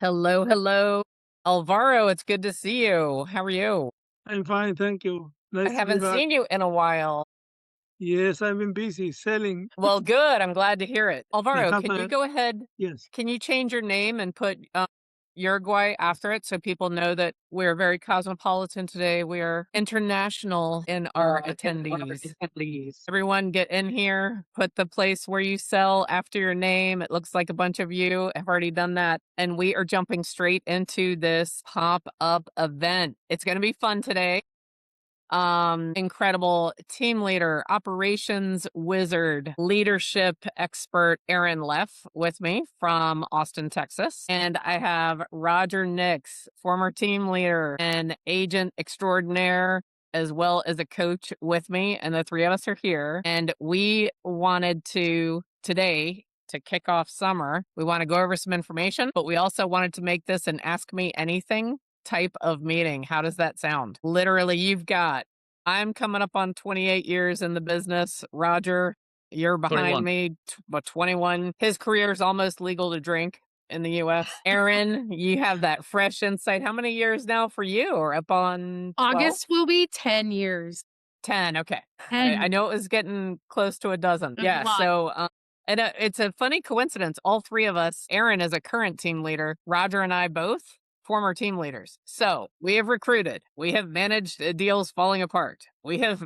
Hello, hello. Alvaro, it's good to see you. How are you? I'm fine, thank you. I Nice to be haven't back. seen you in a while. Yes, I've been busy selling. Well, good. I'm glad to hear it. I Alvaro, have can you a go ahead? yes. Can you change your name and put Uruguay after it so people know that we're very cosmopolitan today? We are international in our attendees. Everyone get in here, put the place where you sell after your name. It looks like a bunch of you have already done that. And we are jumping straight into this pop up event. It's going to be fun today. Incredible team leader, operations wizard, leadership expert Erin Leff with me from Austin, Texas. And I have Roger Nix, former team leader and agent extraordinaire, as well as a coach with me. And the three of us are here. And we wanted to today to kick off summer. We want to go over some information, but we also wanted to make this an Ask Me Anything type of meeting. How does that sound? Literally, I'm coming up on 28 years in the business. Roger, you're behind 21. me, but 21. His career is almost legal to drink in the US. Erin, you have that fresh insight. How many years now for you? Or up on 12? August will be 10 years. 10. Okay. I 10. know it was getting close to a dozen. There's a Yeah. lot. And it's a funny coincidence. All three of us, Erin is a current team leader, Roger and I both former team leaders. So we have recruited, we have managed deals falling apart, we have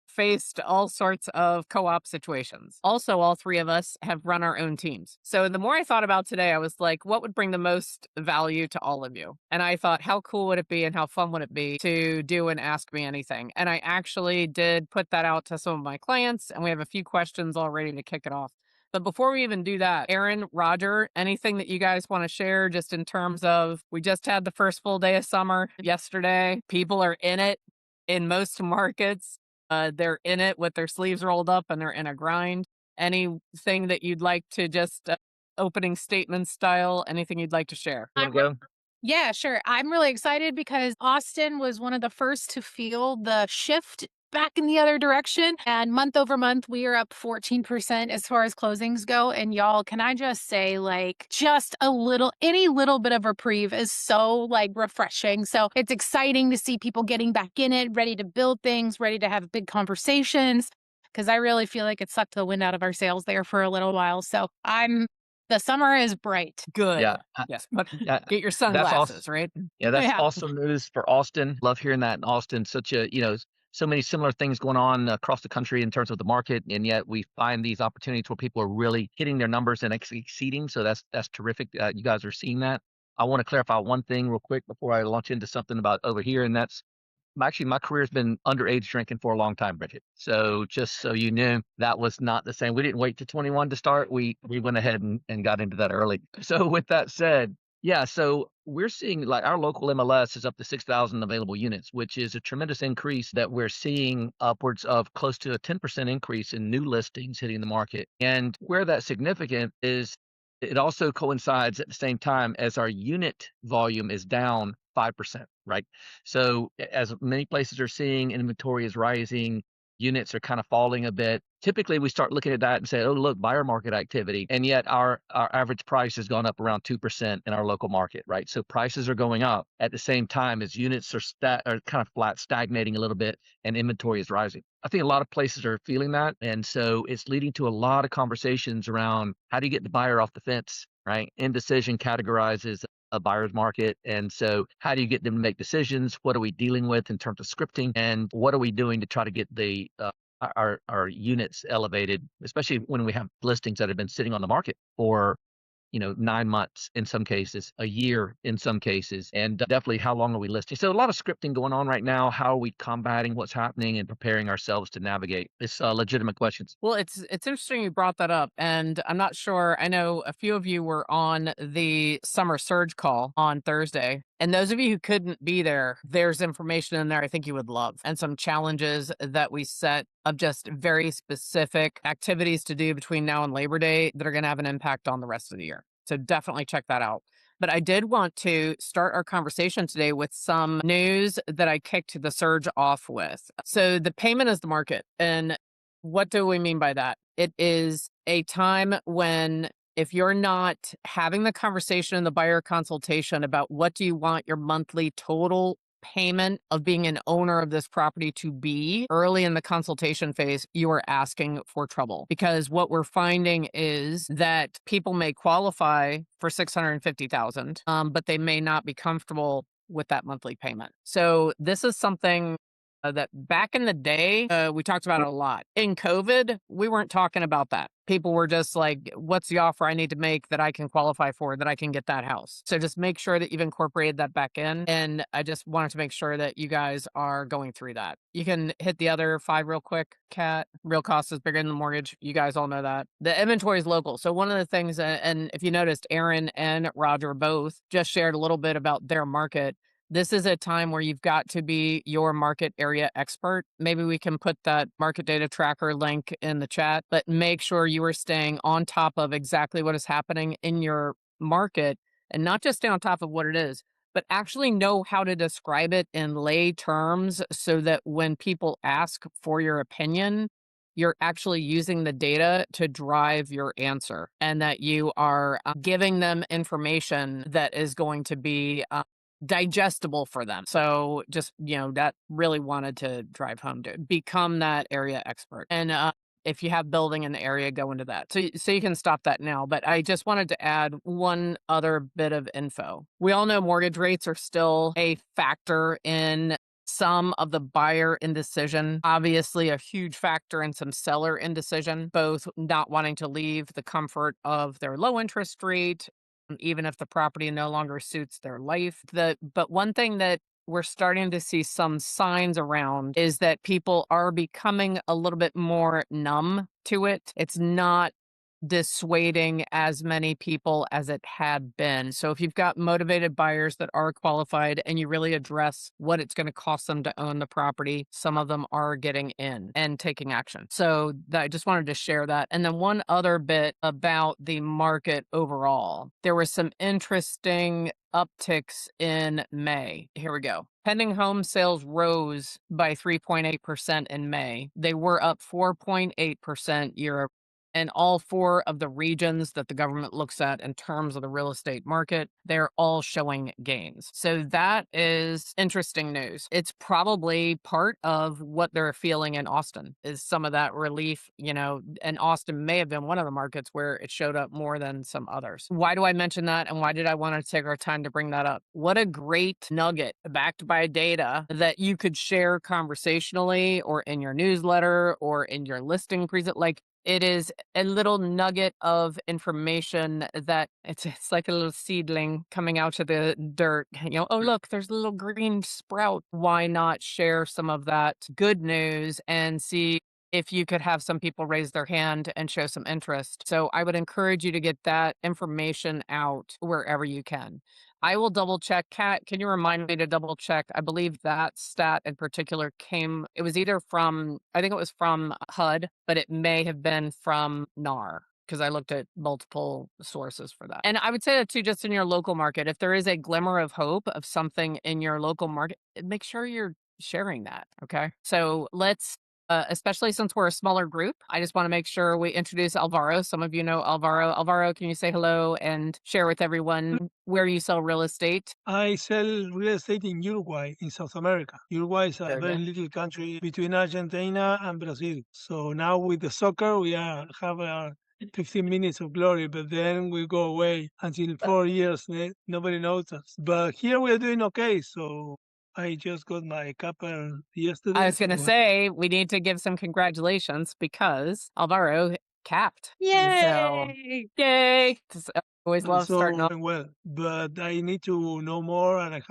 faced all sorts of co op situations. Also, all three of us have run our own teams. So the more I thought about today, I was like, what would bring the most value to all of you? And I thought, how cool would it be and how fun would it be to do an Ask Me Anything? And I actually did put that out to some of my clients, and we have a few questions all ready to kick it off. But before we even do that, Erin, Roger, anything that you guys want to share just in terms of we just had the first full day of summer yesterday. People are in it in most markets. They're in it with their sleeves rolled up and they're in a grind. Anything that you'd like to just opening statement style, anything you'd like to share? You want to go? Yeah, sure. I'm really excited because Austin was one of the first to feel the shift back in the other direction. And month over month, we are up 14% as far as closings go. And y'all, can I just say, like, just any little bit of reprieve is so like refreshing. So it's exciting to see people getting back in it, ready to build things, ready to have big conversations. Cause I really feel like it sucked the wind out of our sails there for a little while. So the summer is bright. Good. Yeah, Yes. But yeah, get your that's awesome. sunglasses, right? Yeah, that's Yeah. awesome news for Austin. Love hearing that in Austin. Such a, so many similar things going on across the country in terms of the market, and yet we find these opportunities where people are really hitting their numbers and exceeding. So that's terrific. You guys are seeing that. I want to clarify one thing real quick before I launch into something about over here, and that's actually my career's been underage drinking for a long time, Bridget. So just so you knew, that was not the same. We didn't wait to 21 to start. We went ahead and got into that early. So with that said, yeah, so we're seeing like our local MLS is up to 6,000 available units, which is a tremendous increase that we're seeing upwards of close to a 10% increase in new listings hitting the market. And where that's significant is it also coincides at the same time as our unit volume is down 5%, right? So as many places are seeing, inventory is rising, units are kind of falling a bit. Typically, we start looking at that and say, "Oh, look, buyer market activity," and yet our average price has gone up around 2% in our local market, right? So prices are going up at the same time as units are kind of flat, stagnating a little bit, and inventory is rising. I think a lot of places are feeling that, and so it's leading to a lot of conversations around how do you get the buyer off the fence, right? Indecision categorizes a buyer's market. And so how do you get them to make decisions? What are we dealing with in terms of scripting? And what are we doing to try to get our units elevated, especially when we have listings that have been sitting on the market for 9 months in some cases, a year in some cases, and definitely how long are we listing? So a lot of scripting going on right now. How are we combating what's happening and preparing ourselves to navigate? It's legitimate questions. Well, it's interesting you brought that up, and I'm not sure. I know a few of you were on the summer surge call on Thursday, and those of you who couldn't be there, there's information in there I think you would love, and some challenges that we set of just very specific activities to do between now and Labor Day that are going to have an impact on the rest of the year. So definitely check that out. But I did want to start our conversation today with some news that I kicked the surge off with. So the payment is the market. And what do we mean by that? It is a time when if you're not having the conversation in the buyer consultation about what do you want your monthly total payment of being an owner of this property to be early in the consultation phase, you are asking for trouble. Because what we're finding is that people may qualify for $650,000, but they may not be comfortable with that monthly payment. So this is something that back in the day, we talked about it a lot. In COVID, we weren't talking about that. People were just like, what's the offer I need to make that I can qualify for, that I can get that house? So just make sure that you've incorporated that back in. And I just wanted to make sure that you guys are going through that. You can hit the other 5 real quick, Kat. Real cost is bigger than the mortgage. You guys all know that. The inventory is local. So one of the things, and if you noticed, Erin and Roger both just shared a little bit about their market. This is a time where you've got to be your market area expert. Maybe we can put that market data tracker link in the chat, but make sure you are staying on top of exactly what is happening in your market, and not just stay on top of what it is, but actually know how to describe it in lay terms so that when people ask for your opinion, you're actually using the data to drive your answer, and that you are giving them information that is going to be digestible for them. So just, that really wanted to drive home to become that area expert. And if you have building in the area, go into that. So you can stop that now. But I just wanted to add one other bit of info. We all know mortgage rates are still a factor in some of the buyer indecision, obviously a huge factor in some seller indecision, both not wanting to leave the comfort of their low interest rate, even if the property no longer suits their life. But one thing that we're starting to see some signs around is that people are becoming a little bit more numb to it. It's not dissuading as many people as it had been. So if you've got motivated buyers that are qualified and you really address what it's going to cost them to own the property, some of them are getting in and taking action. So I just wanted to share that. And then one other bit about the market overall. There were some interesting upticks in May. Here we go. Pending home sales rose by 3.8% in May. They were up 4.8% year in all 4 of the regions that the government looks at in terms of the real estate market, they're all showing gains. So that is interesting news. It's probably part of what they're feeling in Austin is some of that relief, and Austin may have been one of the markets where it showed up more than some others. Why do I mention that? And why did I want to take our time to bring that up? What a great nugget backed by data that you could share conversationally or in your newsletter or in your listing preset. Like, it is a little nugget of information that it's like a little seedling coming out of the dirt. Oh, look, there's a little green sprout. Why not share some of that good news and see if you could have some people raise their hand and show some interest? So I would encourage you to get that information out wherever you can. I will double check. Kat, can you remind me to double check? I believe that stat in particular it was either from, I think it was from HUD, but it may have been from NAR, because I looked at multiple sources for that. And I would say that too, just in your local market, if there is a glimmer of hope of something in your local market, make sure you're sharing that. Okay. So let's, especially since we're a smaller group, I just want to make sure we introduce Alvaro. Some of you know Alvaro. Alvaro, can you say hello and share with everyone where you sell real estate? I sell real estate in Uruguay, in South America. Uruguay is a There you very go. little country between Argentina and Brazil. So now with the soccer, we have 15 minutes of glory, but then we go away until 4 years. Nobody knows us. But here we are doing okay. So I just got my capper yesterday. I was going to say, we need to give some congratulations because Alvaro capped. So, yay. Always love starting off. Well, but I need to know more, and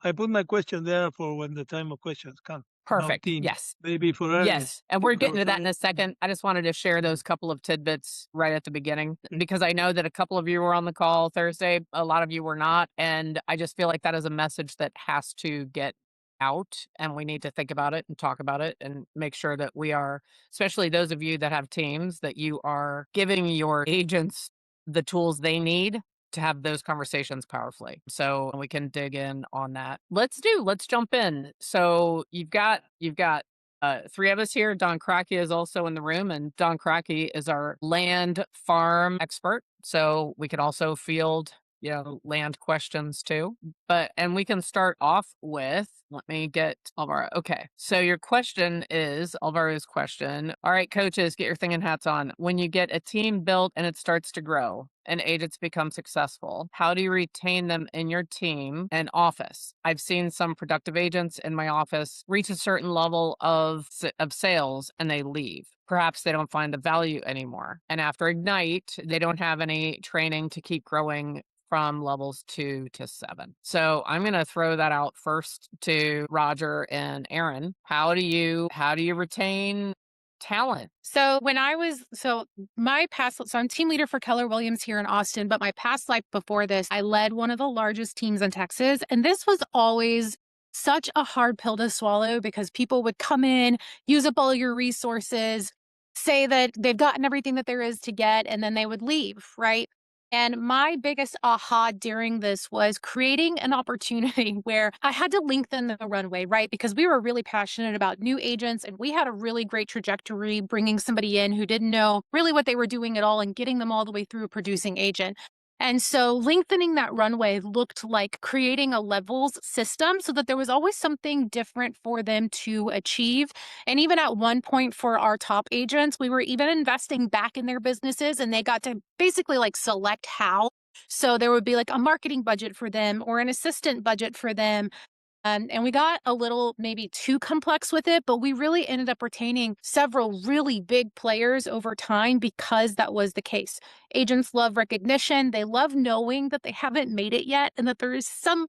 I put my question there for when the time of questions come. Perfect. Yes. Maybe for Ernest. Yes. And we're getting to that in a second. I just wanted to share those couple of tidbits right at the beginning because I know that a couple of you were on the call Thursday. A lot of you were not. And I just feel like that is a message that has to get out, and we need to think about it and talk about it and make sure that we are, especially those of you that have teams, that you are giving your agents the tools they need to have those conversations powerfully. So we can dig in on that. Let's jump in. So you've got Three of us here. Don Crockey is also in the room, and Don Crockey is our land farm expert. So we could also field, land questions too. And we can start off with, let me get Alvaro. Okay. So your question is Alvaro's question. All right, coaches, get your thinking hats on. When you get a team built and it starts to grow and agents become successful, how do you retain them in your team and office? I've seen some productive agents in my office reach a certain level of sales and they leave. Perhaps they don't find the value anymore. And after Ignite, they don't have any training to keep growing from levels 2 to 7. So I'm going to throw that out first to Roger and Erin. How do you retain talent? So I'm team leader for Keller Williams here in Austin, but my past life before this, I led one of the largest teams in Texas. And this was always such a hard pill to swallow because people would come in, use up all your resources, say that they've gotten everything that there is to get, and then they would leave, right? And my biggest aha during this was creating an opportunity where I had to lengthen the runway, right? Because we were really passionate about new agents and we had a really great trajectory bringing somebody in who didn't know really what they were doing at all and getting them all the way through a producing agent. And so lengthening that runway looked like creating a levels system so that there was always something different for them to achieve. And even at one point for our top agents, we were even investing back in their businesses and they got to basically like select how. So there would be like a marketing budget for them or an assistant budget for them. And we got a little maybe too complex with it, but we really ended up retaining several really big players over time because that was the case. Agents love recognition. They love knowing that they haven't made it yet and that there is some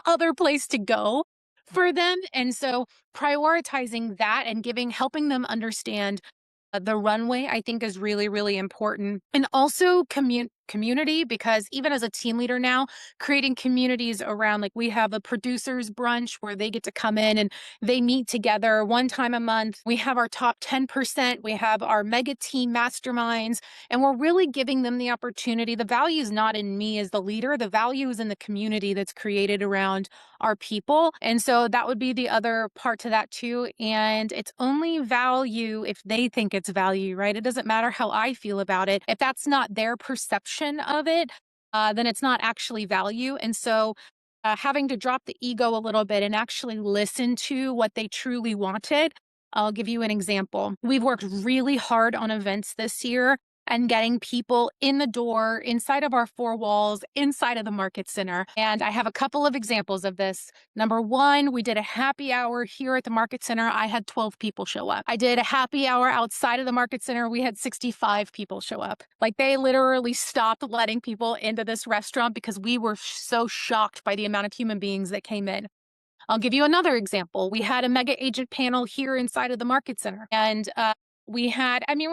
other place to go for them. And so prioritizing that and helping them understand the runway, I think, is really, really important. And also community, because even as a team leader now, creating communities around, like we have a producers brunch where they get to come in and they meet together one time a month. We have our top 10%. We have our mega team masterminds, and we're really giving them the opportunity. The value is not in me as the leader. The value is in the community that's created around our people. And so that would be the other part to that too. And it's only value if they think it's value, right? It doesn't matter how I feel about it. If that's not their perception of it, then it's not actually value. And so having to drop the ego a little bit and actually listen to what they truly wanted. I'll give you an example. We've worked really hard on events this year and getting people in the door, inside of our four walls, inside of the market center. And I have a couple of examples of this. Number one, we did a happy hour here at the market center. I had 12 people show up. I did a happy hour outside of the market center. We had 65 people show up. Like they literally stopped letting people into this restaurant because we were so shocked by the amount of human beings that came in. I'll give you another example. We had a mega agent panel here inside of the market center. And we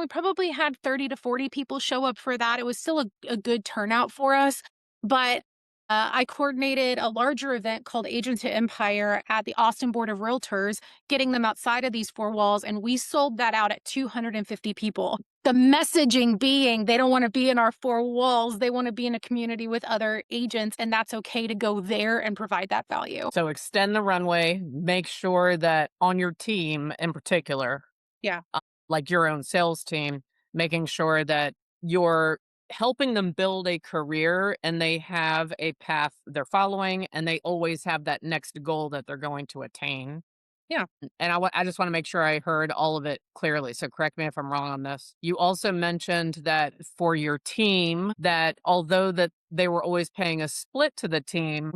probably had 30 to 40 people show up for that. It was still a good turnout for us. But I coordinated a larger event called Agent to Empire at the Austin Board of Realtors, getting them outside of these four walls. And we sold that out at 250 people. The messaging being they don't want to be in our four walls. They want to be in a community with other agents. And that's okay to go there and provide that value. So extend the runway, make sure that on your team in particular. Yeah. Like your own sales team, making sure that you're helping them build a career and they have a path they're following and they always have that next goal that they're going to attain. Yeah. And I just want to make sure I heard all of it clearly. So correct me if I'm wrong on this. You also mentioned that for your team, that although that they were always paying a split to the team,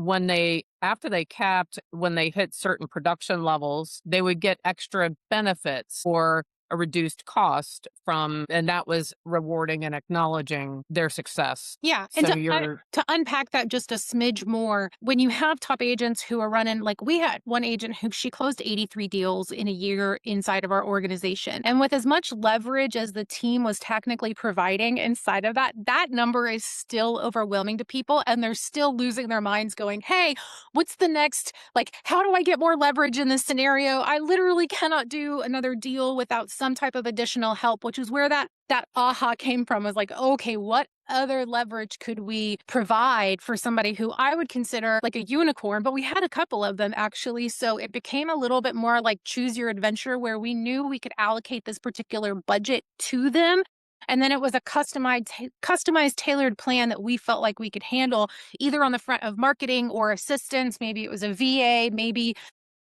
after they capped, when they hit certain production levels, they would get extra benefits or a reduced cost and that was rewarding and acknowledging their success. Yeah. So And to unpack that just a smidge more, when you have top agents who are running, like we had one agent who she closed 83 deals in a year inside of our organization. And with as much leverage as the team was technically providing inside of that number is still overwhelming to people. And they're still losing their minds going, hey, what's the next? Like, how do I get more leverage in this scenario? I literally cannot do another deal without some type of additional help, which is where that aha came from, was like, okay, what other leverage could we provide for somebody who I would consider like a unicorn? But we had a couple of them actually. So it became a little bit more like choose your adventure, where we knew we could allocate this particular budget to them. And then it was a customized, tailored plan that we felt like we could handle either on the front of marketing or assistance. Maybe it was a VA, maybe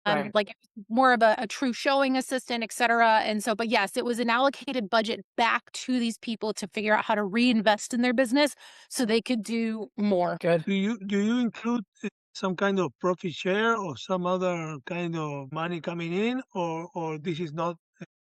Right. like more of a true showing assistant, et cetera. And so, but yes, it was an allocated budget back to these people to figure out how to reinvest in their business so they could do more. Good. Do you include some kind of profit share or some other kind of money coming in, or this is not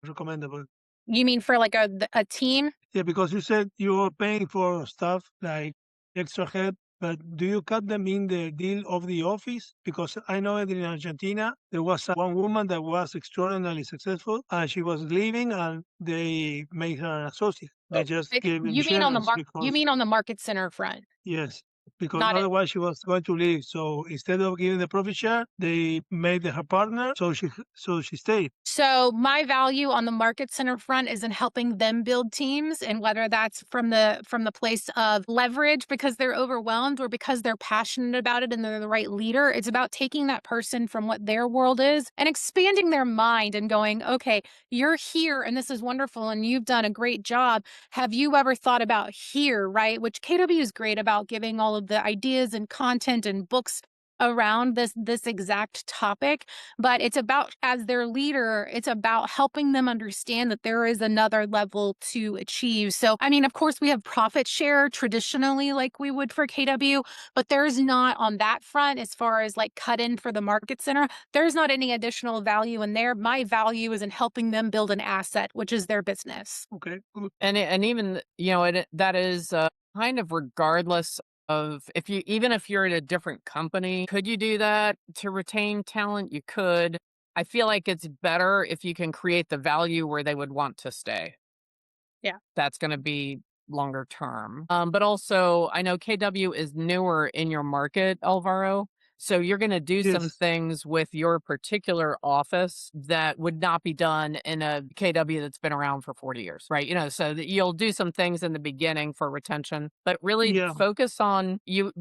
recommendable? You mean for like a team? Yeah, because you said you're paying for stuff like extra help, but do you cut them in the deal of the office? Because I know that in Argentina, there was one woman that was extraordinarily successful and she was leaving and they made her an associate. They just Like, gave him shares you because, mean on the market center front, yes, because not it. otherwise she was going to leave. So instead of giving the profit share, they made her partner. So she stayed. So my value on the market center front is in helping them build teams, and whether that's from the place of leverage because they're overwhelmed or because they're passionate about it and they're the right leader. It's about taking that person from what their world is and expanding their mind and going, okay, you're here and this is wonderful and you've done a great job. Have you ever thought about here, right? Which KW is great about giving all of the ideas and content and books around this exact topic, but it's about, as their leader, it's about helping them understand that there is another level to achieve. So I mean, of course we have profit share traditionally like we would for KW, but there's not on that front, as far as like cut in for the market center, there's not any additional value in there. My value is in helping them build an asset, which is their business. Okay, good. And even, you know, that is kind of regardless of even if you're at a different company, could you do that to retain talent? You could. I feel like it's better if you can create the value where they would want to stay. Yeah. That's going to be longer term. But also, I know KW is newer in your market, Alvaro. So you're going to do some Yes. things with your particular office that would not be done in a KW that's been around for 40 years, right? You know, so that you'll do some things in the beginning for retention, but really Yeah. focus on you.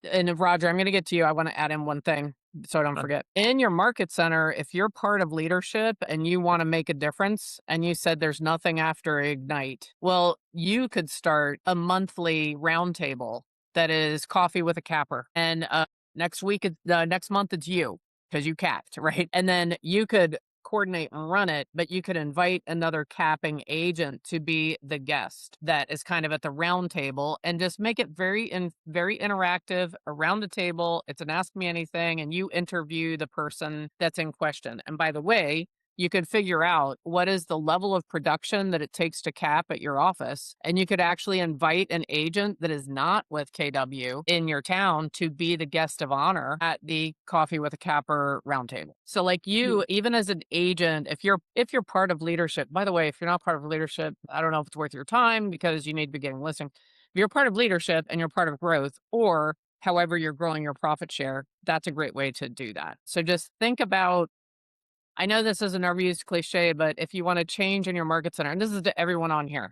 And Roger, I'm going to get to you. I want to add in one thing so I don't Right. forget. In your market center, if you're part of leadership and you want to make a difference, and you said there's nothing after Ignite, well, you could start a monthly roundtable that is coffee with a capper. And next month, it's you because you capped, right? And then you could coordinate and run it, but you could invite another capping agent to be the guest that is kind of at the round table and just make it very interactive around the table. It's an ask me anything and you interview the person that's in question. And by the way, you could figure out what is the level of production that it takes to cap at your office. And you could actually invite an agent that is not with KW in your town to be the guest of honor at the Coffee with a Capper roundtable. So like you, even as an agent, if you're part of leadership, by the way, if you're not part of leadership, I don't know if it's worth your time because you need to be getting listening. If you're part of leadership and you're part of growth, or however you're growing your profit share, that's a great way to do that. So just think about, I know this is an overused cliche, but if you want to change in your market center, and this is to everyone on here,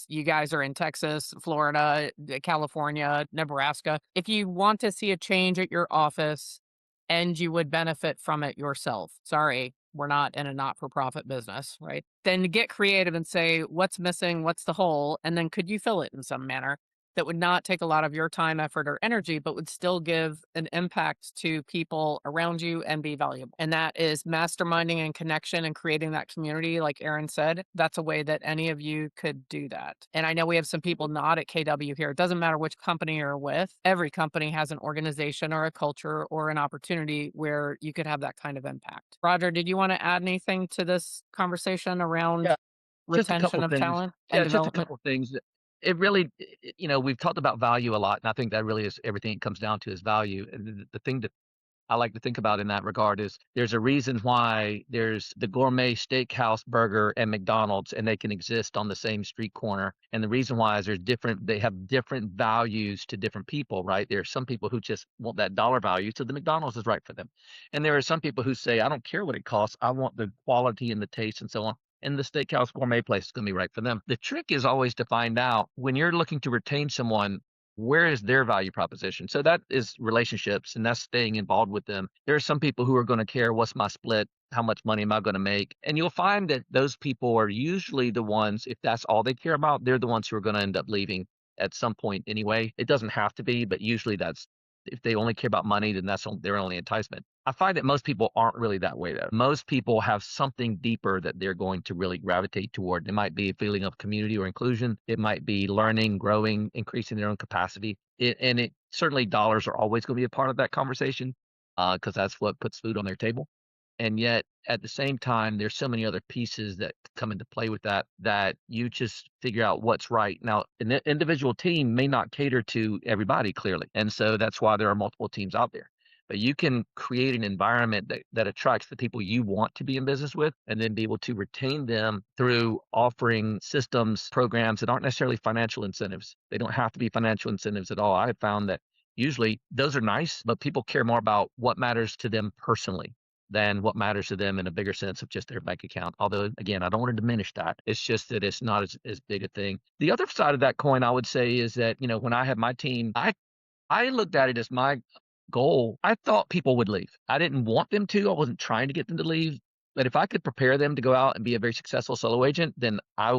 you guys are in Texas, Florida, California, Nebraska. If you want to see a change at your office and you would benefit from it yourself, sorry, we're not in a not-for-profit business, right? Then get creative and say, what's missing? What's the hole? And then could you fill it in some manner that would not take a lot of your time, effort, or energy, but would still give an impact to people around you and be valuable. And that is masterminding and connection and creating that community. Like Erin said, that's a way that any of you could do that. And I know we have some people not at KW here. It doesn't matter which company you're with. Every company has an organization or a culture or an opportunity where you could have that kind of impact. Roger, did you want to add anything to this conversation around Just a retention couple of things. talent and Yeah, just a development? couple things. It really, we've talked about value a lot, and I think that really is everything it comes down to is value. And the thing that I like to think about in that regard is there's a reason why there's the gourmet steakhouse burger and McDonald's, and they can exist on the same street corner. And the reason why is they have different values to different people, right? There are some people who just want that dollar value, so the McDonald's is right for them. And there are some people who say, I don't care what it costs, I want the quality and the taste and so on. and the steakhouse gourmet place is going to be right for them. The trick is always to find out when you're looking to retain someone, where is their value proposition? So that is relationships, and that's staying involved with them. There are some people who are going to care, what's my split? How much money am I going to make? And you'll find that those people are usually the ones, if that's all they care about, they're the ones who are going to end up leaving at some point anyway. It doesn't have to be, but usually that's, if they only care about money, then that's their only enticement. I find that most people aren't really that way, though. Most people have something deeper that they're going to really gravitate toward. It might be a feeling of community or inclusion. It might be learning, growing, increasing their own capacity. And certainly dollars are always going to be a part of that conversation because that's what puts food on their table. And yet, at the same time, there's so many other pieces that come into play with that, that you just figure out what's right. Now, an individual team may not cater to everybody, clearly. And so that's why there are multiple teams out there. But you can create an environment that attracts the people you want to be in business with, and then be able to retain them through offering systems, programs that aren't necessarily financial incentives. They don't have to be financial incentives at all. I have found that usually those are nice, but people care more about what matters to them personally than what matters to them in a bigger sense of just their bank account. Although, again, I don't want to diminish that. It's just that it's not as big a thing. The other side of that coin, I would say, is that, when I had my team, I looked at it as my goal. I thought people would leave. I didn't want them to. I wasn't trying to get them to leave. But if I could prepare them to go out and be a very successful solo agent, then I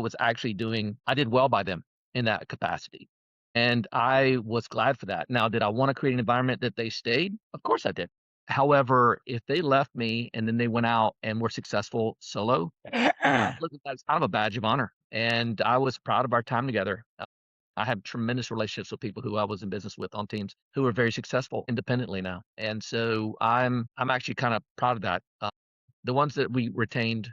did well by them in that capacity. And I was glad for that. Now, did I want to create an environment that they stayed? Of course I did. However, if they left me and then they went out and were successful solo, look at that as kind of a badge of honor. And I was proud of our time together. I have tremendous relationships with people who I was in business with on teams who are very successful independently now. And so I'm actually kind of proud of that. The ones that we retained,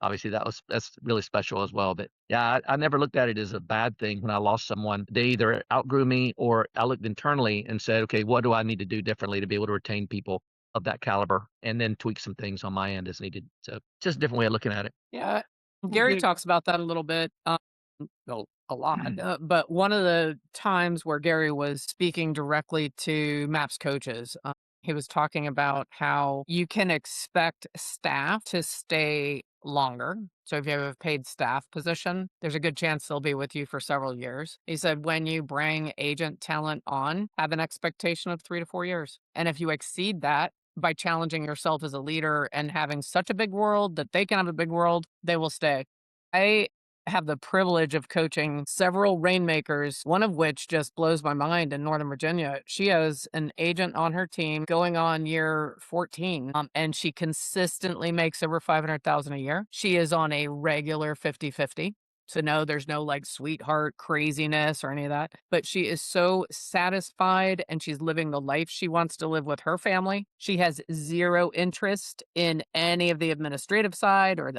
obviously that's really special as well. But yeah, I never looked at it as a bad thing when I lost someone. They either outgrew me or I looked internally and said, okay, what do I need to do differently to be able to retain people of that caliber, and then tweak some things on my end as needed. So just a different way of looking at it. Yeah. Gary Okay. talks about that a little bit. A lot. But one of the times where Gary was speaking directly to MAPS coaches, he was talking about how you can expect staff to stay longer. So if you have a paid staff position, there's a good chance they'll be with you for several years. He said, when you bring agent talent on, have an expectation of 3 to 4 years. And if you exceed that, by challenging yourself as a leader and having such a big world that they can have a big world, they will stay. I have the privilege of coaching several rainmakers, one of which just blows my mind in Northern Virginia. She has an agent on her team going on year 14, and she consistently makes over 500,000 a year. She is on a regular 50-50. So no, there's no like sweetheart craziness or any of that, but she is so satisfied and she's living the life she wants to live with her family. She has zero interest in any of the administrative side or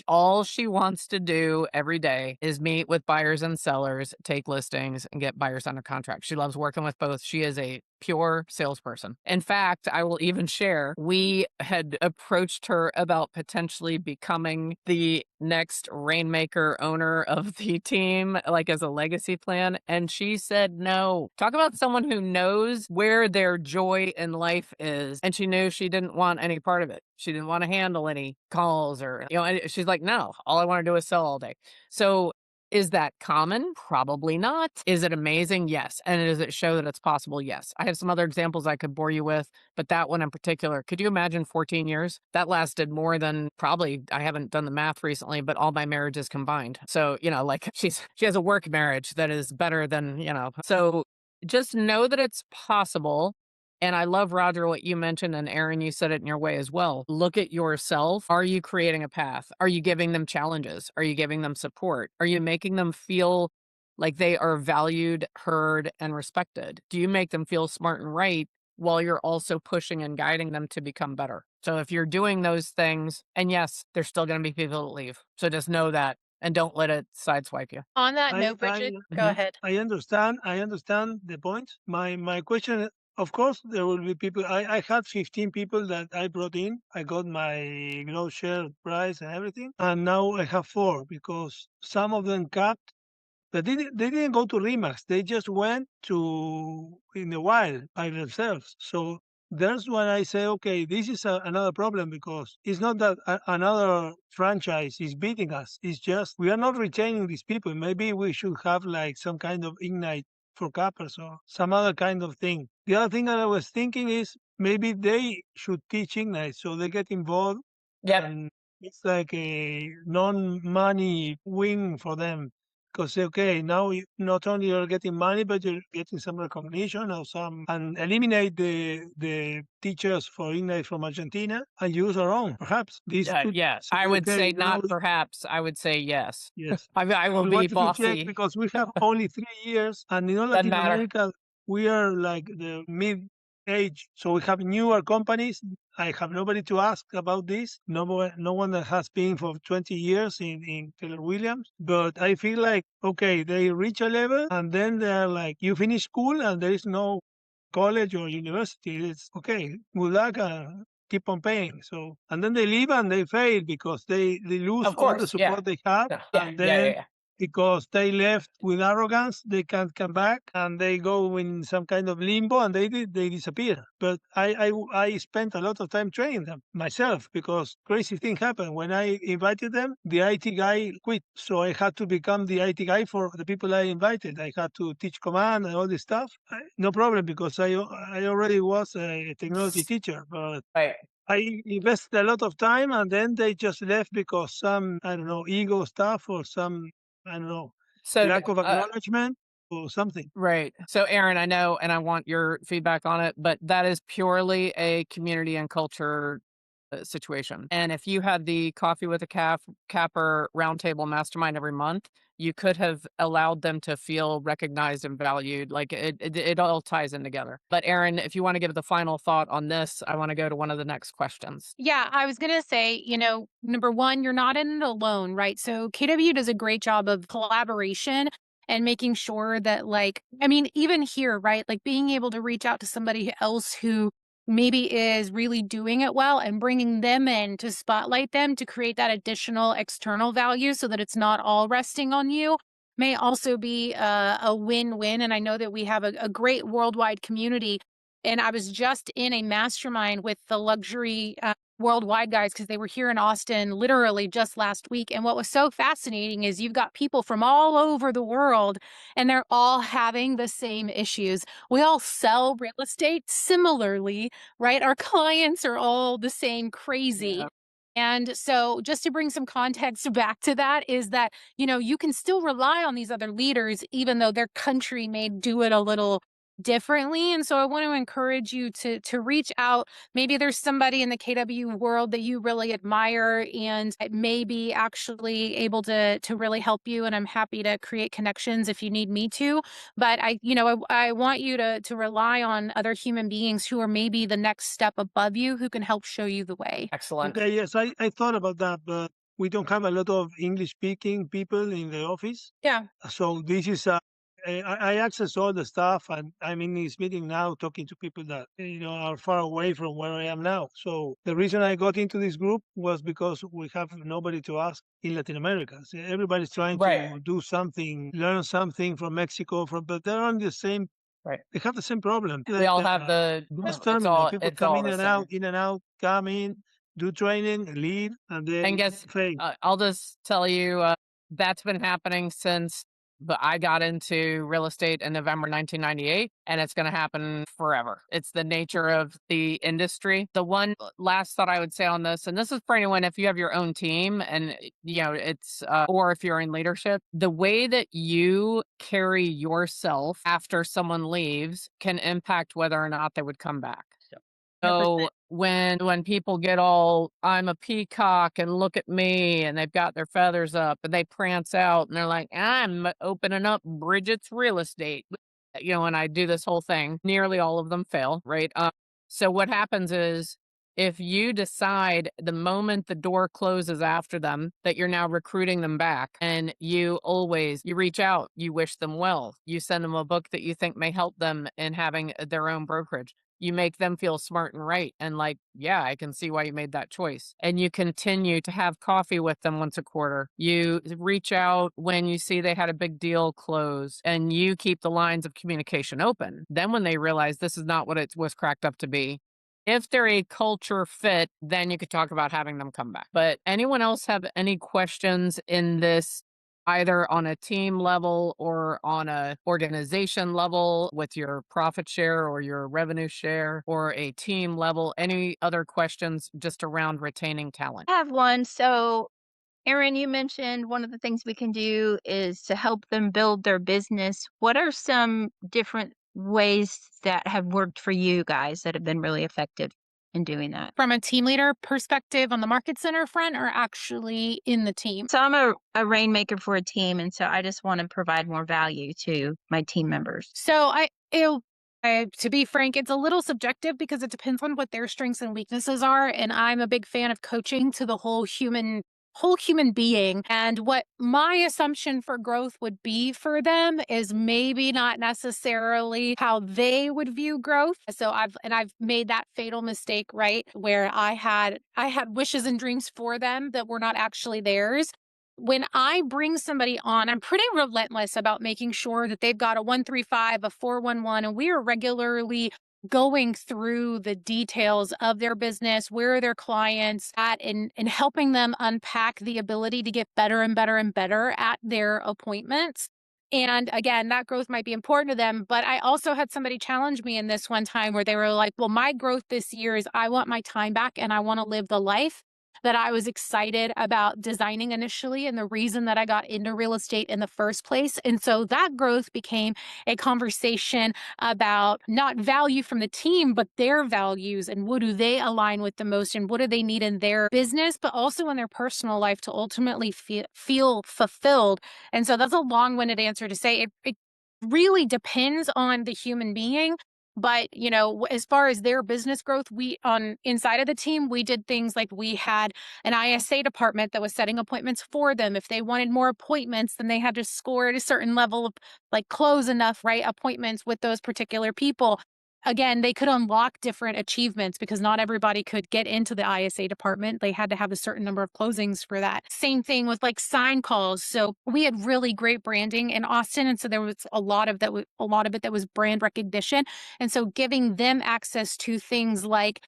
all she wants to do every day is meet with buyers and sellers, take listings, and get buyers under contract. She loves working with both. She is a pure salesperson. In fact, I will even share, we had approached her about potentially becoming the next Rainmaker owner of the team, like as a legacy plan. And she said no. Talk about someone who knows where their joy in life is. And she knew she didn't want any part of it. She didn't want to handle any calls and she's like, no, all I want to do is sell all day. So is that common? Probably not. Is it amazing? Yes. And does it show that it's possible? Yes. I have some other examples I could bore you with, but that one in particular, could you imagine 14 years? That lasted more than probably, I haven't done the math recently, but all my marriages combined. So, like she has a work marriage that is better than, so just know that it's possible. And I love, Roger, what you mentioned, and Erin, you said it in your way as well. Look at yourself. Are you creating a path? Are you giving them challenges? Are you giving them support? Are you making them feel like they are valued, heard, and respected? Do you make them feel smart and right while you're also pushing and guiding them to become better? So if you're doing those things, and yes, there's still going to be people that leave. So just know that and don't let it sideswipe you. On that I note, Bridget, go ahead. I understand the point. My question, of course, there will be people. I had 15 people that I brought in. I got my gross share price and everything, and now I have 4 because some of them capped. But they didn't go to Remax. They just went to in the wild by themselves. So That's when I say, okay, this is another problem because it's not that another franchise is beating us. It's just we are not retaining these people. Maybe we should have like some kind of Ignite for cappers or some other kind of thing. The other thing that I was thinking is maybe they should teach Ignite so they get involved Yep. and it's like a non-money win for them. Because okay, now not only you're getting money, but you're getting some recognition or some, and eliminate the teachers for English from Argentina and use our own. Perhaps this could Yeah, say, I would okay, say now not perhaps. I would say yes. yes, I will we be wanted to check bossy. because we have only 3 years, and in all Doesn't Latin matter. America, we are like the mid age, so we have newer companies. I have nobody to ask about this. No one that has been for 20 years in Keller Williams. But I feel like okay, they reach a level, and then they're like, you finish school, and there is no college or university. It's okay. Good luck. Keep on paying. So, and then they leave and they fail because they lose Of all the course. Yeah. support they have, Yeah. and Yeah. then Yeah. because they left with arrogance, they can't come back, and they go in some kind of limbo, and they disappear. But I spent a lot of time training them myself because crazy thing happened when I invited them. The IT guy quit, so I had to become the IT guy for the people I invited. I had to teach command and all this stuff. No problem because I already was a technology teacher, but Right. I invested a lot of time and then they just left because some, I don't know, ego stuff or some, I don't know, So, lack of acknowledgement or something. right. So, Erin, I know, and I want your feedback on it, but that is purely a community and culture situation. And if you had the coffee with a capper roundtable mastermind every month, you could have allowed them to feel recognized and valued. Like it all ties in together. But Erin, if you want to give the final thought on this, I want to go to one of the next questions. Yeah, I was going to say, number one, you're not in it alone, right? So KW does a great job of collaboration and making sure that, like, I mean, even here, right? Like being able to reach out to somebody else who maybe is really doing it well and bringing them in to spotlight them to create that additional external value so that it's not all resting on you may also be a win-win. And I know that we have a great worldwide community. And I was just in a mastermind with the luxury worldwide guys because they were here in Austin literally just last week. And what was so fascinating is you've got people from all over the world and they're all having the same issues. We all sell real estate similarly, right? Our clients are all the same crazy. Yeah. And so just to bring some context back to that is that, you can still rely on these other leaders, even though their country may do it a little differently. And so I want to encourage you to reach out. Maybe there's somebody in the KW world that you really admire and it may be actually able to really help you. And I'm happy to create connections if you need me to. But I want you to rely on other human beings who are maybe the next step above you who can help show you the way. Excellent. Okay, yes, I thought about that, but we don't have a lot of English speaking people in the office. Yeah. So this is I access all the stuff, and I'm in this meeting now talking to people that are far away from where I am now. So the reason I got into this group was because we have nobody to ask in Latin America. So everybody's trying Right. to do something, learn something from Mexico, but they're on the same. Right. They have the same problem. We all have the Bus it's terminal. all People it's come all the same. in and out, come in, do training, leave, and And then guess fail. I'll just tell you that's been happening since I got into real estate in November 1998, and it's going to happen forever. It's the nature of the industry. The one last thought I would say on this, and this is for anyone if you have your own team and it's or if you're in leadership, the way that you carry yourself after someone leaves can impact whether or not they would come back. So when people get all, I'm a peacock and look at me, and they've got their feathers up and they prance out and they're like, I'm opening up Bridget's real estate, and I do this whole thing, nearly all of them fail, right? So what happens is if you decide the moment the door closes after them that you're now recruiting them back and you reach out, you wish them well, you send them a book that you think may help them in having their own brokerage. You make them feel smart and right and like, yeah, I can see why you made that choice. And you continue to have coffee with them once a quarter. You reach out when you see they had a big deal close and you keep the lines of communication open. Then when they realize this is not what it was cracked up to be, If they're a culture fit, then you could talk about having them come back. But anyone else have any questions in this, either on a team level or on a organization level with your profit share or your revenue share, or a team level? Any other questions just around retaining talent? I have one. So, Erin, you mentioned one of the things we can do is to help them build their business. What are some different ways that have worked for you guys that have been really effective in doing that? From a team leader perspective on the market center front or actually in the team? So, I'm a rainmaker for a team, and so I just want to provide more value to my team members. So to be frank, it's a little subjective because it depends on what their strengths and weaknesses are. And I'm a big fan of coaching to the whole human being. And what my assumption for growth would be for them is maybe not necessarily how they would view growth. So I've made that fatal mistake, right? Where I had wishes and dreams for them that were not actually theirs. When I bring somebody on, I'm pretty relentless about making sure that they've got a 135, a 411, and we are regularly going through the details of their business, where are their clients at, and helping them unpack the ability to get better and better and better at their appointments. And again, that growth might be important to them. But I also had somebody challenge me in this one time where they were like, well, my growth this year is I want my time back and I want to live the life that I was excited about designing initially and the reason that I got into real estate in the first place. And so that growth became a conversation about not value from the team, but their values and what do they align with the most and what do they need in their business, but also in their personal life to ultimately feel fulfilled. And so that's a long-winded answer to say it really depends on the human being. But, as far as their business growth, we on inside of the team, we did things like we had an ISA department that was setting appointments for them. If they wanted more appointments, then they had to score at a certain level of like close enough, right? Appointments with those particular people. Again, they could unlock different achievements because not everybody could get into the ISA department. They had to have a certain number of closings for that. Same thing with like sign calls. So we had really great branding in Austin. And so there was a lot of it that was brand recognition. And so giving them access to things like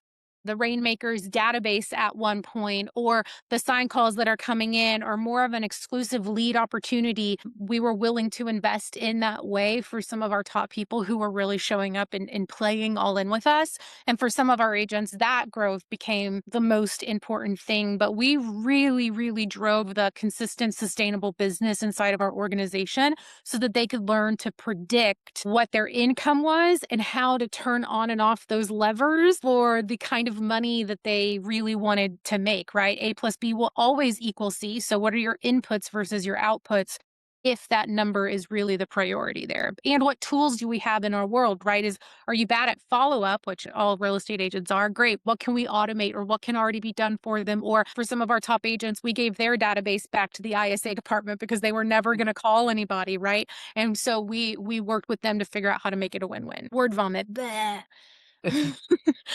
the Rainmakers database at one point, or the sign calls that are coming in, or more of an exclusive lead opportunity, we were willing to invest in that way for some of our top people who were really showing up and playing all in with us. And for some of our agents, that growth became the most important thing. But we really, really drove the consistent, sustainable business inside of our organization so that they could learn to predict what their income was and how to turn on and off those levers for the kind of money that they really wanted to make, right? A plus B will always equal C. So what are your inputs versus your outputs if that number is really the priority there? And what tools do we have in our world, right? Are you bad at follow-up, which all real estate agents are? Great. What can we automate or what can already be done for them? Or for some of our top agents, we gave their database back to the ISA department because they were never going to call anybody, right? And so we worked with them to figure out how to make it a win-win. Word vomit. Bleh.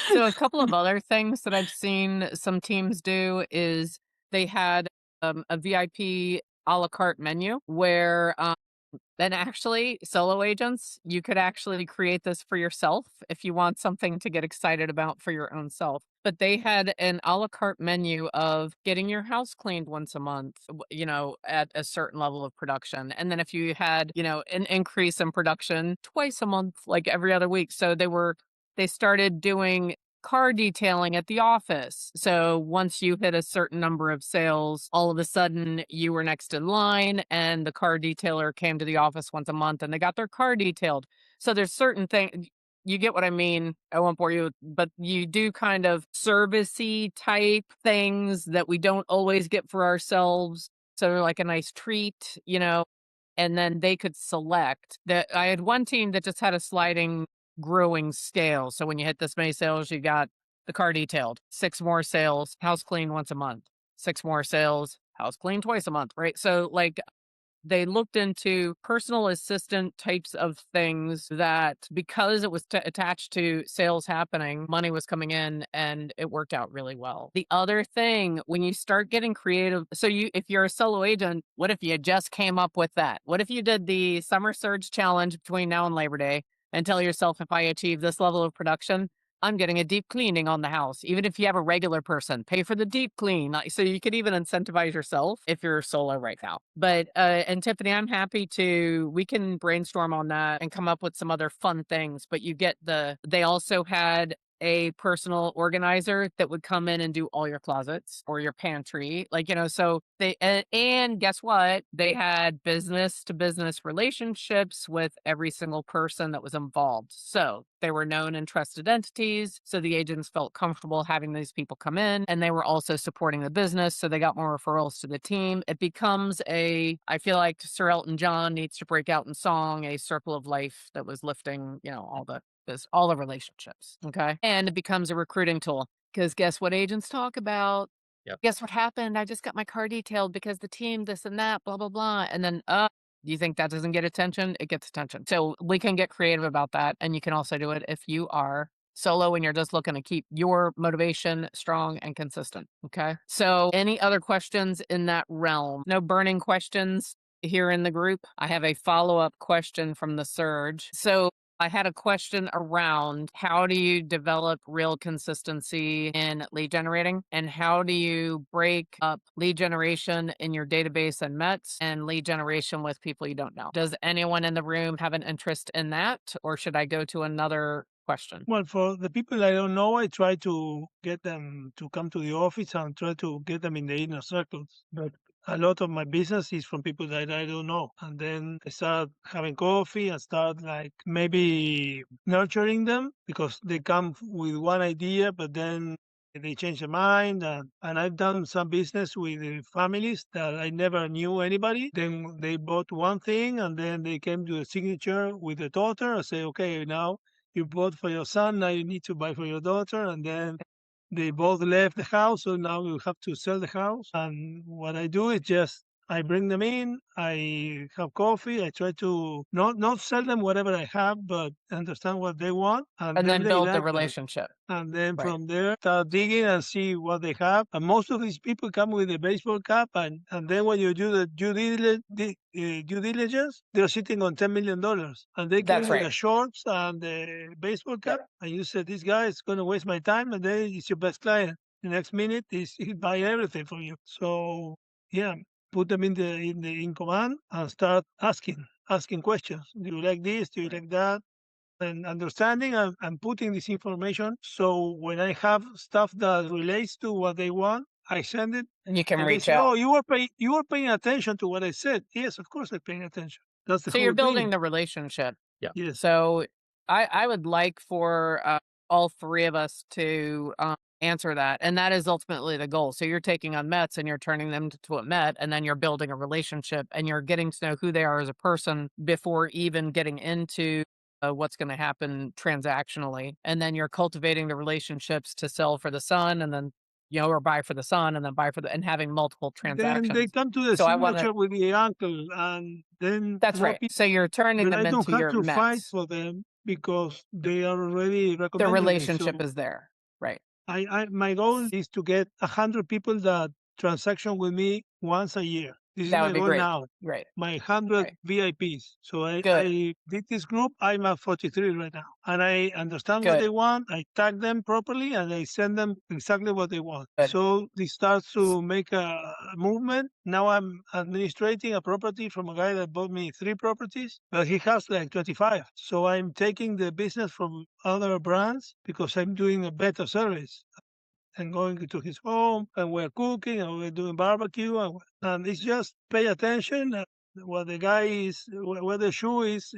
So a couple of other things that I've seen some teams do is they had a VIP a la carte menu where then actually solo agents, you could actually create this for yourself if you want something to get excited about for your own self. But they had an a la carte menu of getting your house cleaned once a month, at a certain level of production. And then if you had, an increase in production twice a month, like every other week. So they started doing car detailing at the office. So once you hit a certain number of sales, all of a sudden you were next in line and the car detailer came to the office once a month and they got their car detailed. So there's certain things, you get what I mean. I won't bore you, but you do kind of servicey type things that we don't always get for ourselves. So they're like a nice treat, and then they could select that. I had one team that just had a sliding growing scale. So when you hit this many sales, you got the car detailed, 6 more sales, house clean once a month, 6 more sales, house clean twice a month, right? So like they looked into personal assistant types of things that because it was attached to sales happening, money was coming in and it worked out really well. The other thing, when you start getting creative, so if you're a solo agent, what if you just came up with that? What if you did the summer surge challenge between now and Labor Day and tell yourself, if I achieve this level of production, I'm getting a deep cleaning on the house. Even if you have a regular person, pay for the deep clean. So you could even incentivize yourself if you're solo right now. But, and Tiffany, I'm happy we can brainstorm on that and come up with some other fun things. But they also had a personal organizer that would come in and do all your closets or your pantry. So and guess what? They had business to business relationships with every single person that was involved. So they were known and trusted entities. So the agents felt comfortable having these people come in, and they were also supporting the business. So they got more referrals to the team. It becomes I feel like Sir Elton John needs to break out in song, a circle of life that was lifting, all the relationships. Okay. And it becomes a recruiting tool because guess what agents talk about? Yep. Guess what happened? I just got my car detailed because the team, this and that, blah, blah, blah. And then, do you think that doesn't get attention? It gets attention. So we can get creative about that. And you can also do it if you are solo and you're just looking to keep your motivation strong and consistent. Okay. So any other questions in that realm? No burning questions here in the group. I have a follow-up question from the surge. So I had a question around how do you develop real consistency in lead generating, and how do you break up lead generation in your database and METs and lead generation with people you don't know? Does anyone in the room have an interest in that, or should I go to another question? Well, for the people I don't know, I try to get them to come to the office and try to get them in the inner circles. But a lot of my business is from people that I don't know. And then I start having coffee and start like maybe nurturing them because they come with one idea, but then they change their mind. And I've done some business with families that I never knew anybody. Then they bought one thing and then they came to a signature with the daughter. I say, okay, now you bought for your son, now you need to buy for your daughter. And then they both left the house, so now you have to sell the house. And what I do is just I bring them in, I have coffee, I try to not sell them whatever I have, but understand what they want, and And then then they build the like that. relationship. And then Right. from there, start digging and see what they have. And most of these people come with a baseball cap, and then when you do the due diligence, they're sitting on $10 million, and they That's came with right. the shorts and the baseball cap, and you said, "This guy is going to waste my time," and then it's your best client. The next minute, he's buying everything from you. So yeah, put them in command and start asking questions. Do you like this? Do you like that? And understanding and putting this information. So when I have stuff that relates to what they want, I send it, And you can and they reach say, out. "Oh, you were paying attention to what I said." Yes, of course I'm paying attention. That's the So you're whole building dream. the relationship. Yeah. Yes. So I would like for all three of us to answer that. And that is ultimately the goal. So you're taking on Mets and you're turning them to a Met, and then you're building a relationship and you're getting to know who they are as a person before even getting into what's going to happen transactionally. And then you're cultivating the relationships to sell for the son, and then, or buy for the son and then buy for and having multiple Then they transactions. come to the So I want to, signature with the uncle, and then that's more right. people. So you're turning But I them don't into have your to fight Mets. for them because they are already The recommending me. relationship So is there. Right. my goal is to get 100 people that transaction with me once a year. This is That my would be goal great. now. Right. My 100 Right. VIPs. So Good. I did this group. I'm at 43 right now, and I understand what Good. they want. I tag them properly, and I send them exactly what they want. Good. So this starts to make a movement. Now I'm administrating a property from a guy that bought me 3 properties, but he has like 25. So I'm taking the business from other brands because I'm doing a better service and going to his home, and we're cooking and we're doing barbecue, and it's just pay attention. What the guy is, where the shoe is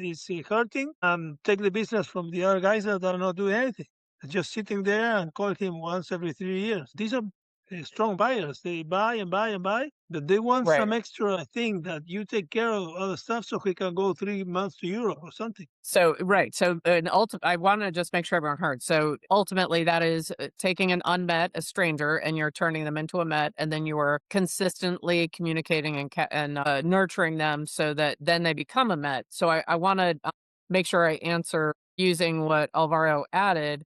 hurting, and take the business from the other guys that are not doing anything, just sitting there, and call him once every 3 years. These are strong buyers. They buy and buy and buy, but they want Right. some extra thing that you take care of other stuff so he can go 3 months to Europe or something. So, right. So, I want to just make sure everyone heard. So, ultimately, that is taking an unmet, a stranger, and you're turning them into a Met, and then you are consistently communicating and nurturing them so that then they become a Met. So, I want to make sure I answer using what Alvaro added.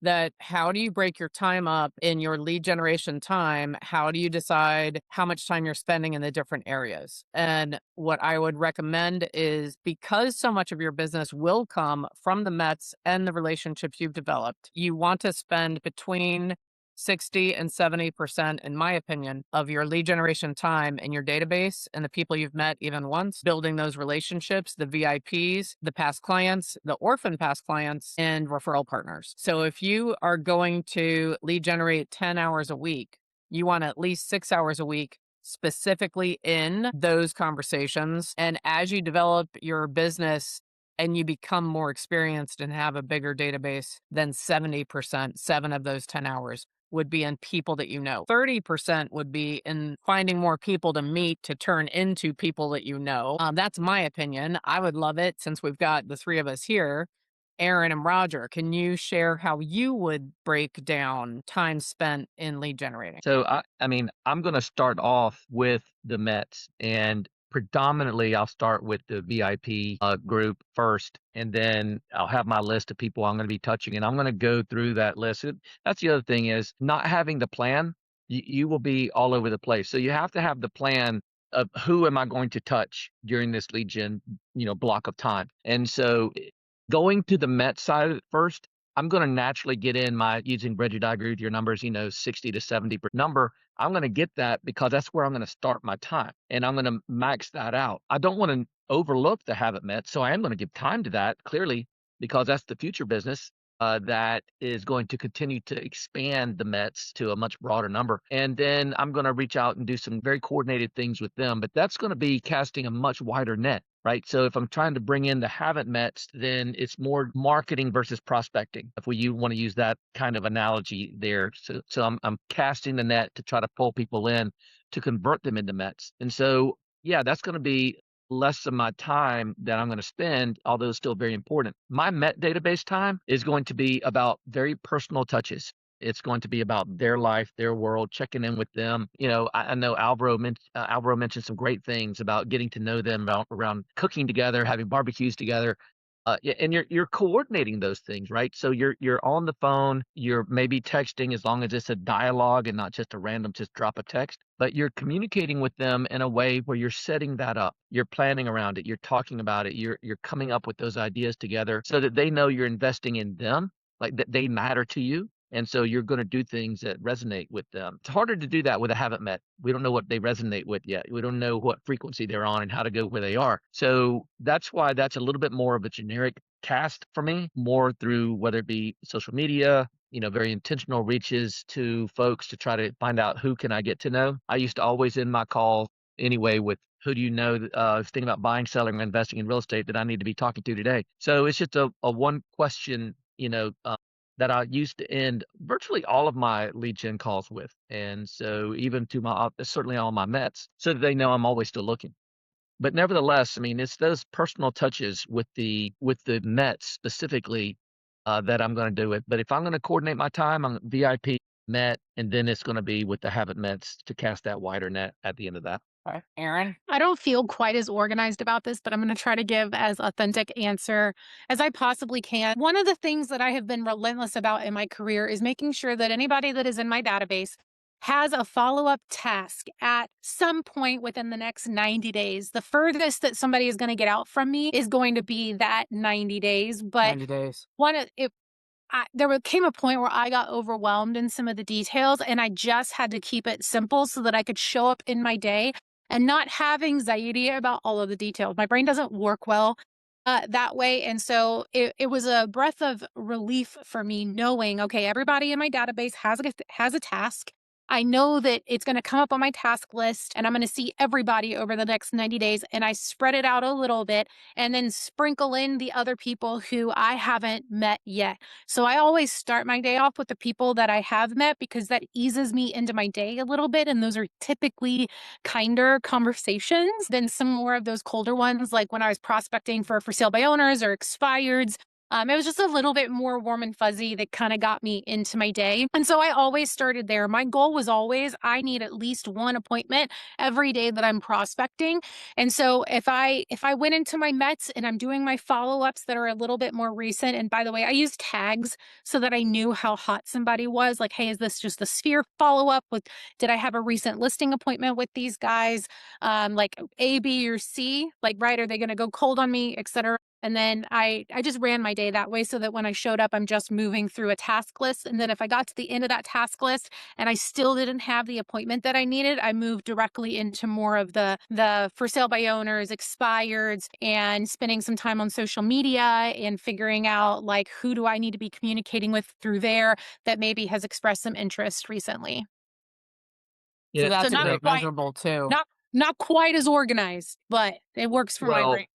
that how do you break your time up in your lead generation time? How do you decide how much time you're spending in the different areas? And what I would recommend is, because so much of your business will come from the Mets and the relationships you've developed, you want to spend between 60 and 70%, in my opinion, of your lead generation time in your database and the people you've met even once, building those relationships, the VIPs, the past clients, the orphan past clients, and referral partners. So if you are going to lead generate 10 hours a week, you want at least 6 hours a week specifically in those conversations. And as you develop your business and you become more experienced and have a bigger database, then 70%, 7 of those 10 hours would be in people that you know. 30% would be in finding more people to meet to turn into people that you know. That's my opinion. I would love it, since we've got the three of us here. Erin and Roger, can you share how you would break down time spent in lead generating? So I mean, I'm going to start off with the Mets, and predominantly I'll start with the VIP group first, and then I'll have my list of people I'm going to be touching, and I'm going to go through that list. That's the other thing, is not having the plan. You will be all over the place. So you have to have the plan of who am I going to touch during this lead gen, block of time. And so going to the Met side of it first, I'm going to naturally get in my, using Bridget, I agree with your numbers, 60 to 70 per number. I'm going to get that because that's where I'm going to start my time, and I'm going to max that out. I don't want to overlook the haven't met. So I am going to give time to that, clearly, because that's the future business that is going to continue to expand the Mets to a much broader number. And then I'm going to reach out and do some very coordinated things with them, but that's going to be casting a much wider net. Right. So if I'm trying to bring in the haven't mets, then it's more marketing versus prospecting, if you want to use that kind of analogy there. So I'm casting the net to try to pull people in to convert them into mets. And so, yeah, that's going to be less of my time that I'm going to spend, although it's still very important. My Met database time is going to be about very personal touches. It's going to be about their life, their world, checking in with them. I know Alvaro mentioned some great things about getting to know them, around cooking together, having barbecues together. And you're coordinating those things, right? So you're on the phone, you're maybe texting, as long as it's a dialogue and not just a random just drop a text. But you're communicating with them in a way where you're setting that up. You're planning around it. You're talking about it. You're coming up with those ideas together so that they know you're investing in them, like that they matter to you. And so you're going to do things that resonate with them. It's harder to do that with a haven't met. We don't know what they resonate with yet. We don't know what frequency they're on and how to go where they are. So that's why that's a little bit more of a generic cast for me, more through whether it be social media, very intentional reaches to folks to try to find out who can I get to know. I used to always end my call anyway with, who do you know thinking about buying, selling, or investing in real estate that I need to be talking to today? So it's just a one question, that I used to end virtually all of my lead gen calls with. And so even to certainly all my Mets, so that they know I'm always still looking. But nevertheless, I mean, it's those personal touches with the Mets specifically that I'm going to do it. But if I'm going to coordinate my time, I'm VIP, Met, and then it's going to be with the haven't Mets to cast that wider net at the end of that. All right. Erin? I don't feel quite as organized about this, but I'm going to try to give as authentic answer as I possibly can. One of the things that I have been relentless about in my career is making sure that anybody that is in my database has a follow-up task at some point within the next 90 days. The furthest that somebody is going to get out from me is going to be that 90 days. But 90 days. there came a point where I got overwhelmed in some of the details, and I just had to keep it simple so that I could show up in my day and not have anxiety about all of the details. My brain doesn't work well that way. And so it was a breath of relief for me knowing, okay, everybody in my database has a task. I know that it's going to come up on my task list, and I'm going to see everybody over the next 90 days. And I spread it out a little bit and then sprinkle in the other people who I haven't met yet. So I always start my day off with the people that I have met, because that eases me into my day a little bit. And those are typically kinder conversations than some more of those colder ones, like when I was prospecting for sale by owners or expireds. It was just a little bit more warm and fuzzy that kind of got me into my day. And so I always started there. My goal was always I need at least one appointment every day that I'm prospecting. And so if I went into my Mets and I'm doing my follow-ups that are a little bit more recent, and by the way, I use tags so that I knew how hot somebody was. Like, hey, is this just the Sphere follow-up with did I have a recent listing appointment with these guys? Like A, B, or C, like, right, are they going to go cold on me, etc. And then I just ran my day that way so that when I showed up, I'm just moving through a task list. And then if I got to the end of that task list and I still didn't have the appointment that I needed, I moved directly into more of the for sale by owners, expireds, and spending some time on social media and figuring out like who do I need to be communicating with through there that maybe has expressed some interest recently. Yeah, So So that's a not great quite measurable too. not quite as organized, but it works for my well, brain.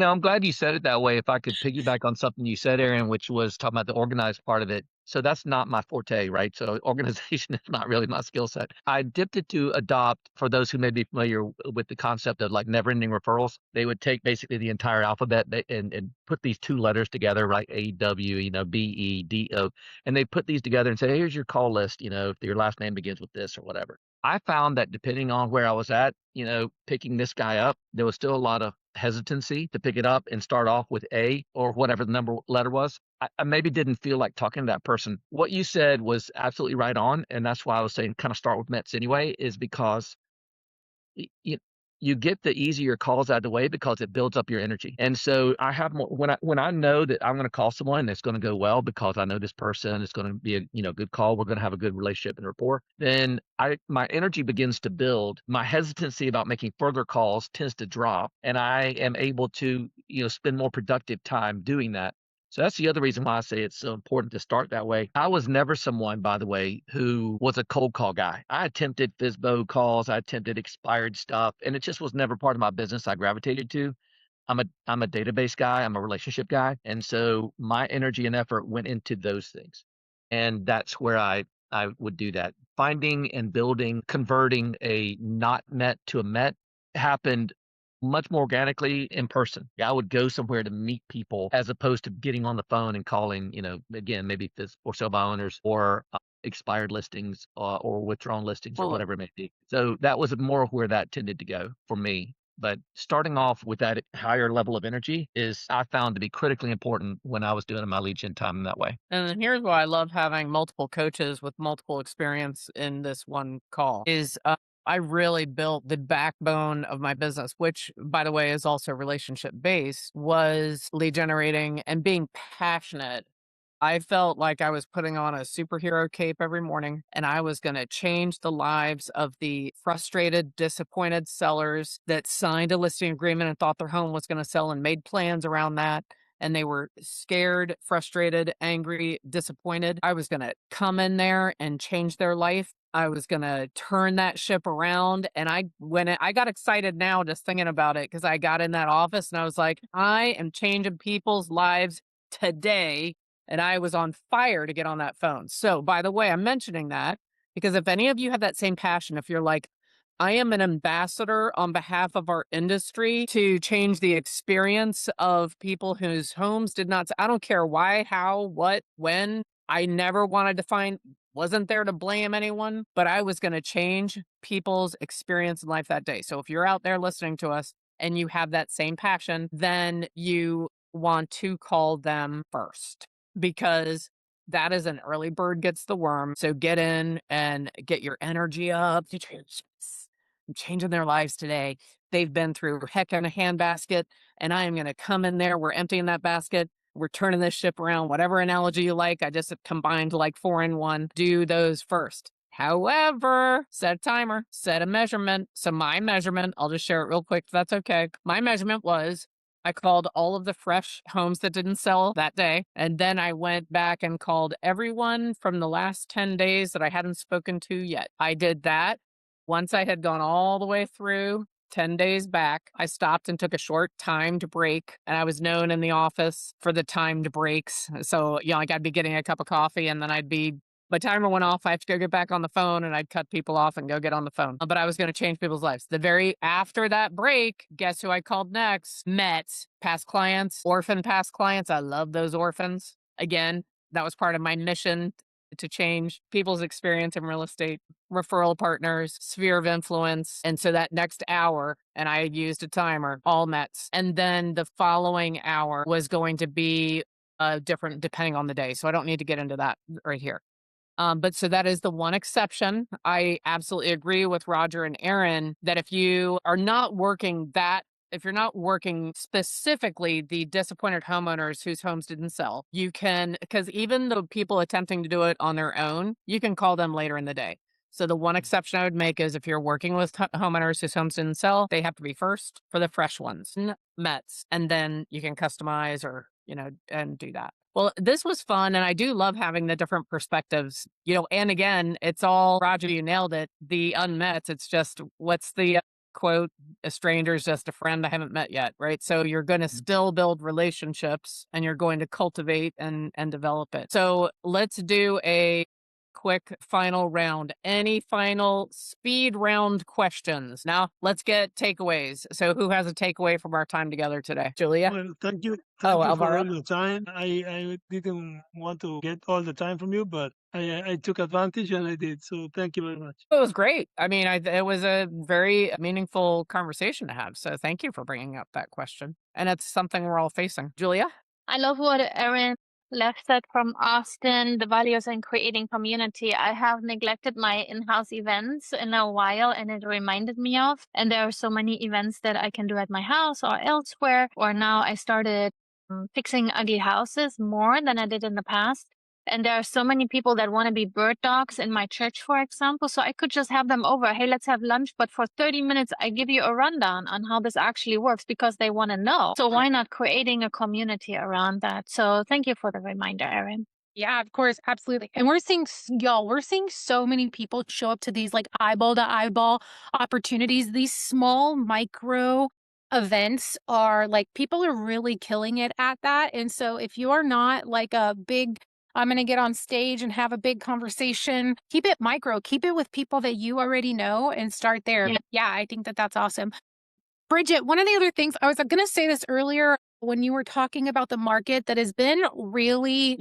I'm glad you said it that way. If I could piggyback on something you said, Aaron, which was talking about the organized part of it. So that's not my forte, right? So organization is not really my skill set. I dipped it to adopt, for those who may be familiar with the concept of like never ending referrals, they would take basically the entire alphabet and put these two letters together, right? A-W, B-E-D-O. And they put these together and say, hey, here's your call list, if your last name begins with this or whatever. I found that depending on where I was at, picking this guy up, there was still a lot of hesitancy to pick it up and start off with A or whatever the letter was. I maybe didn't feel like talking to that person. What you said was absolutely right on. And that's why I was saying kind of start with Mets anyway, is because you, you get the easier calls out of the way because it builds up your energy. And so I have more when I know that I'm going to call someone and it's going to go well because I know this person, it's going to be a good call, we're going to have a good relationship and rapport, then my energy begins to build. My hesitancy about making further calls tends to drop, and I am able to spend more productive time doing that. So that's the other reason why I say it's so important to start that way. I was never someone, by the way, who was a cold call guy. I attempted FISBO calls, I attempted expired stuff, and it just was never part of my business I gravitated to. I'm a database guy, I'm a relationship guy, and so my energy and effort went into those things. And that's where I would do that. Finding and building, converting a not met to a met happened much more organically in person. I would go somewhere to meet people as opposed to getting on the phone and calling, again, maybe this for sale by owners or expired listings or withdrawn listings or Well, whatever it may be. So that was more where that tended to go for me. But starting off with that higher level of energy is I found to be critically important when I was doing my lead gen time in that way. and here's why I love having multiple coaches with multiple experience in this one call is I really built the backbone of my business, which by the way is also relationship based, was lead generating and being passionate. I felt like I was putting on a superhero cape every morning and I was going to change the lives of the frustrated, disappointed sellers that signed a listing agreement and thought their home was going to sell and made plans around that. And they were scared, frustrated, angry, disappointed. I was going to come in there and change their life. I was going to turn that ship around. And I got excited now just thinking about it because I got in that office and I was like, I am changing people's lives today, and I was on fire to get on that phone. So, by the way, I'm mentioning that because if any of you have that same passion, if you're like, I am an ambassador on behalf of our industry to change the experience of people whose homes did not, I don't care why, how, what, when. I never wanted to wasn't there to blame anyone, but I was going to change people's experience in life that day. So if you're out there listening to us and you have that same passion, then you want to call them first because that is an early bird gets the worm. So get in and get your energy up. I'm changing their lives today. They've been through heck in a handbasket, and I am going to come in there. We're emptying that basket. We're turning this ship around, whatever analogy you like. I just combined like 4 in 1. Do those first. However, set a timer, set a measurement. So my measurement, I'll just share it real quick if that's okay. My measurement was I called all of the fresh homes that didn't sell that day. And then I went back and called everyone from the last 10 days that I hadn't spoken to yet. I did that. Once I had gone all the way through 10 days back, I stopped and took a short timed break. And I was known in the office for the timed breaks. So, like I'd be getting a cup of coffee and then I'd be My timer went off. I have to go get back on the phone, and I'd cut people off and go get on the phone. But I was going to change people's lives. The very after that break, guess who I called next? Met past clients, orphan past clients. I love those orphans. Again, that was part of my mission to change people's experience in real estate, referral partners, sphere of influence. And so that next hour, and I used a timer, all Mets. And then the following hour was going to be different depending on the day. So I don't need to get into that right here. But so that is the one exception. I absolutely agree with Roger and Erin that if you are not working if you're not working specifically the disappointed homeowners whose homes didn't sell, you can, because even the people attempting to do it on their own, you can call them later in the day. So the one exception I would make is if you're working with homeowners whose homes didn't sell, they have to be first for the fresh ones, Mets, and then you can customize or, and do that. Well, this was fun, and I do love having the different perspectives, and again, it's all, Roger, you nailed it, the unmets. It's just, what's the quote, a stranger's just a friend I haven't met yet, right? So you're going to still build relationships, and you're going to cultivate and develop it. So let's do a quick final round. Any final speed round questions? Now let's get takeaways. So who has a takeaway from our time together today? Julia? Well, thank you. Oh, Thank you for Alvaro? all the time. I didn't want to get all the time from you, but I took advantage and I did. So thank you very much. It was great. I mean, it was a very meaningful conversation to have. So thank you for bringing up that question. And it's something we're all facing. Julia? I love what Erin Leff said from Austin, the values in creating community. I have neglected my in-house events in a while, and it reminded me of. And there are so many events that I can do at my house or elsewhere. Or now I started fixing ugly houses more than I did in the past. And there are so many people that want to be bird dogs in my church, for example. So I could just have them over. Hey, let's have lunch. But for 30 minutes, I give you a rundown on how this actually works because they want to know. So why not creating a community around that? So thank you for the reminder, Erin. Yeah, of course, absolutely. And we're seeing so many people show up to these like eyeball to eyeball opportunities. These small micro events are like, people are really killing it at that. And so if you are not like a big, I'm going to get on stage and have a big conversation, keep it micro, keep it with people that you already know and start there. Yeah, I think that that's awesome. Bridget, one of the other things, I was going to say this earlier when you were talking about the market that has been really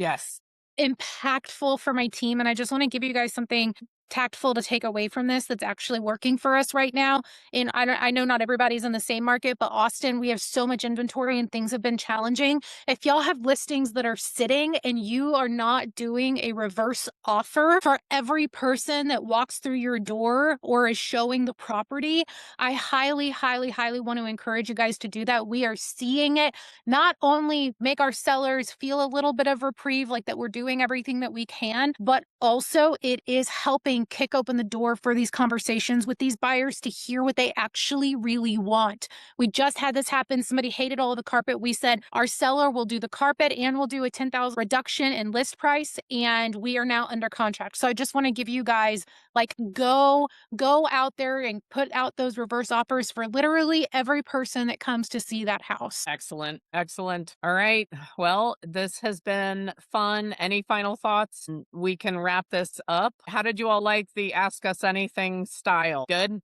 impactful for my team. And I just want to give you guys something tactful to take away from this that's actually working for us right now. And I know not everybody's in the same market, but Austin, we have so much inventory and things have been challenging. If y'all have listings that are sitting and you are not doing a reverse offer for every person that walks through your door or is showing the property, I highly, highly, highly want to encourage you guys to do that. We are seeing it not only make our sellers feel a little bit of reprieve, like that we're doing everything that we can, but also it is helping kick open the door for these conversations with these buyers to hear what they actually really want. We just had this happen. Somebody hated all of the carpet. We said our seller will do the carpet and we'll do a $10,000 reduction in list price, and we are now under contract. So I just want to give you guys like go out there and put out those reverse offers for literally every person that comes to see that house. Excellent. Excellent. All right. Well, this has been fun. Any final thoughts? We can wrap this up. How did you all like the Ask Us Anything style? Good?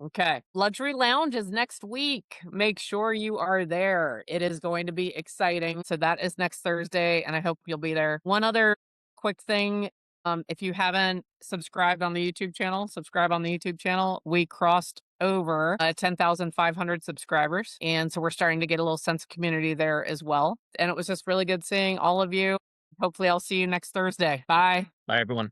Okay. Luxury Lounge is next week. Make sure you are there. It is going to be exciting. So that is next Thursday, and I hope you'll be there. One other quick thing. If you haven't subscribed on the YouTube channel, subscribe on the YouTube channel. We crossed over 10,500 subscribers. And so we're starting to get a little sense of community there as well. And it was just really good seeing all of you. Hopefully I'll see you next Thursday. Bye. Bye, everyone.